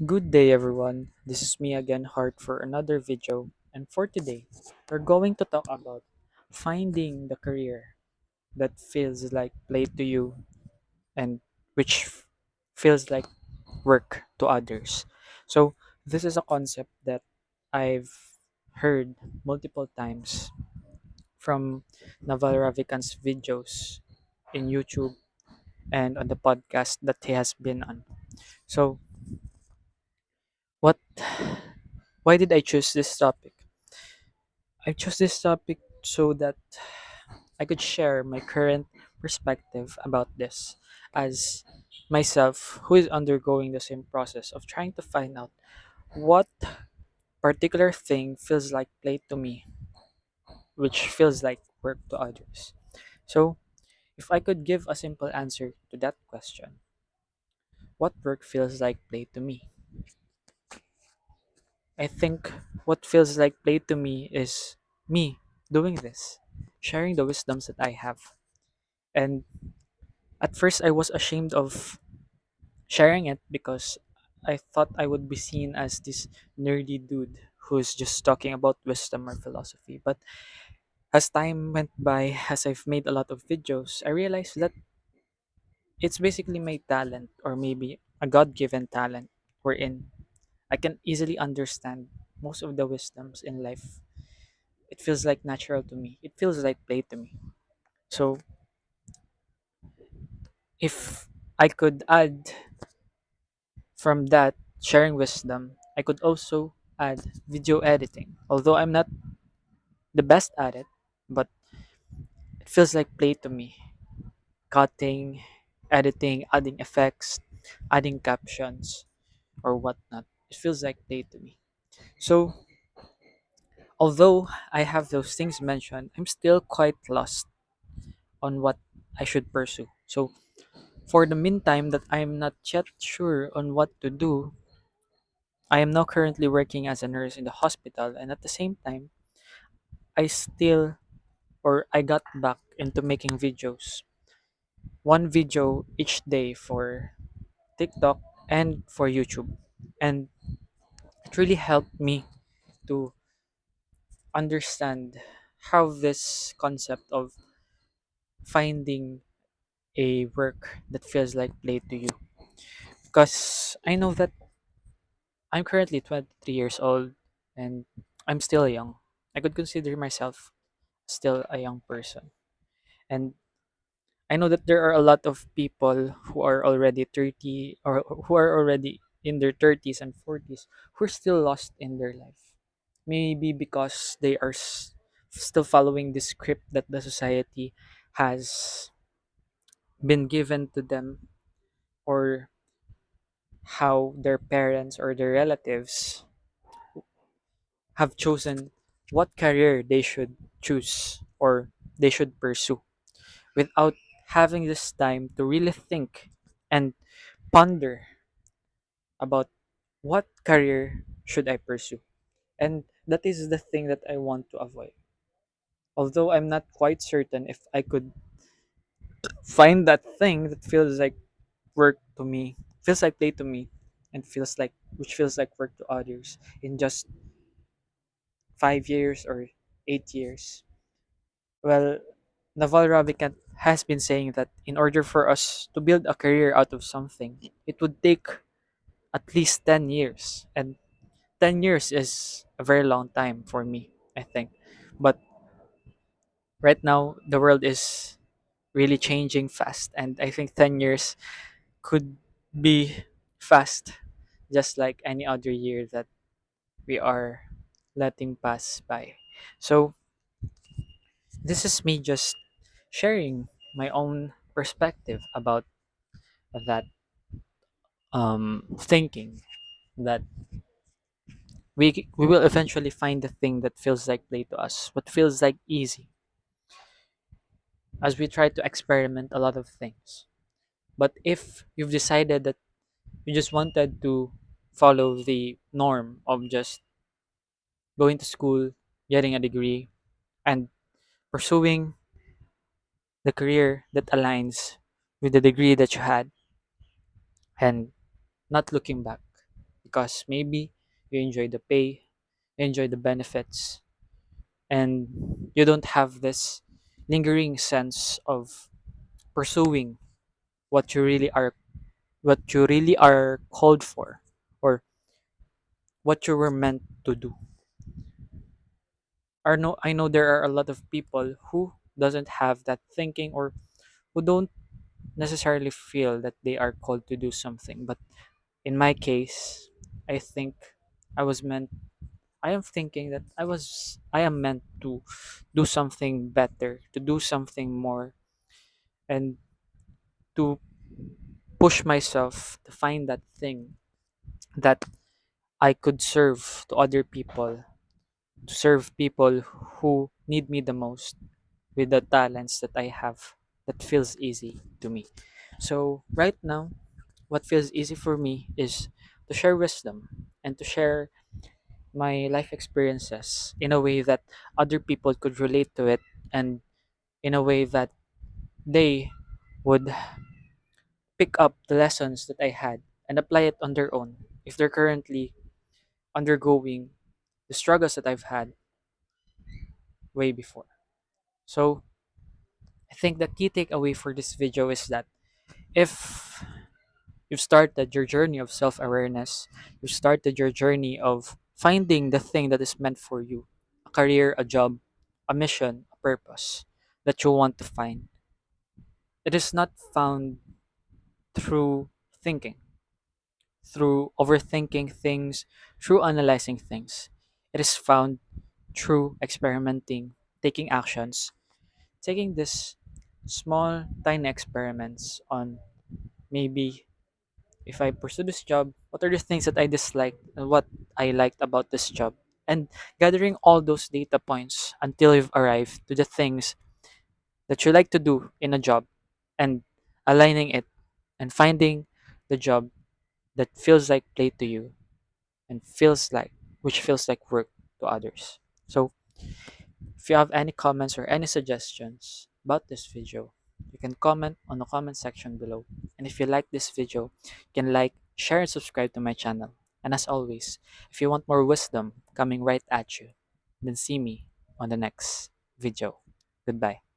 Good day, everyone. This is me again, Hart, for another video. And for today, we're going to talk about finding the career that feels like play to you and which feels like work to others. So, this is a concept that I've heard multiple times from Naval Ravikant's videos in YouTube and on the podcast that he has been on. So, what why did I choose this topic? I chose this topic so that I could share my current perspective about this as myself who is undergoing the same process of trying to find out what particular thing feels like play to me, which feels like work to others. So, if I could give a simple answer to that question, what work feels like play to me? I think what feels like play to me is me doing this, sharing the wisdoms that I have. And at first, I was ashamed of sharing it because I thought I would be seen as this nerdy dude who's just talking about wisdom or philosophy. But as time went by, as I've made a lot of videos, I realized that it's basically my talent or maybe a God given talent wherein I can easily understand most of the wisdoms in life. It feels like natural to me. It feels like play to me. So if I could add from that sharing wisdom, I could also add video editing. Although I'm not the best at it, but it feels like play to me. Cutting, editing, adding effects, adding captions, or whatnot. It feels like play to me. So, although I have those things mentioned, I'm still quite lost on what I should pursue. So, for the meantime, that I'm not yet sure on what to do, I am now currently working as a nurse in the hospital, and at the same time, I still I got back into making videos. One video each day for TikTok and for YouTube. And it really helped me to understand how this concept of finding a work that feels like play to you. Because I know that I'm currently 23 years old and I'm still young. I could consider myself still a young person. And I know that there are a lot of people who are already 30 or who are already in their 30s and 40s who are still lost in their life. Maybe because they are still following the script that the society has been given to them, or how their parents or their relatives have chosen what career they should choose or they should pursue without having this time to really think and ponder about what career should I pursue. And that is the thing that I want to avoid. Although I'm not quite certain if I could find that thing that feels like work to me, feels like play to me, and feels like work to others in just 5 years or 8 years. Well, Naval Ravikant has been saying that in order for us to build a career out of something, it would take at least 10 years. And 10 years is a very long time for me, I think. But right now, the world is really changing fast. And I think 10 years could be fast, just like any other year that we are letting pass by. So, this is me just sharing my own perspective about that thinking that we will eventually find the thing that feels like play to us, what feels like easy as we try to experiment a lot of things. But if you've decided that you just wanted to follow the norm of just going to school, getting a degree, and pursuing the career that aligns with the degree that you had and not looking back, because maybe you enjoy the pay, you enjoy the benefits, and you don't have this lingering sense of pursuing what you really are called for, or what you were meant to do. I know there are a lot of people who doesn't have that thinking, or who don't necessarily feel that they are called to do something. But in my case, I think I was meant I am thinking that I am meant to do something better, to do something more, and to push myself to find that thing that I could serve to other people, to serve people who need me the most with the talents that I have that feels easy to me. So, right now, what feels easy for me is to share wisdom and to share my life experiences in a way that other people could relate to it, and in a way that they would pick up the lessons that I had and apply it on their own if they're currently undergoing the struggles that I've had way before. So, I think the key takeaway for this video is that if you've started your journey of self awareness, you've started your journey of finding the thing that is meant for you, a career, a job, a mission, a purpose that you want to find. It is not found through thinking, through overthinking things, through analyzing things. It is found through experimenting, taking actions, taking this small, tiny experiments on maybe if I pursue this job, what are the things that I disliked and what I liked about this job? And gathering all those data points until you've arrived to the things that you like to do in a job, and aligning it and finding the job that feels like play to you and feels like work to others. So if you have any comments or any suggestions about this video, you can comment on the comment section below. And if you like this video, you can like, share, and subscribe to my channel. And as always, if you want more wisdom coming right at you, then see me on the next video. Goodbye.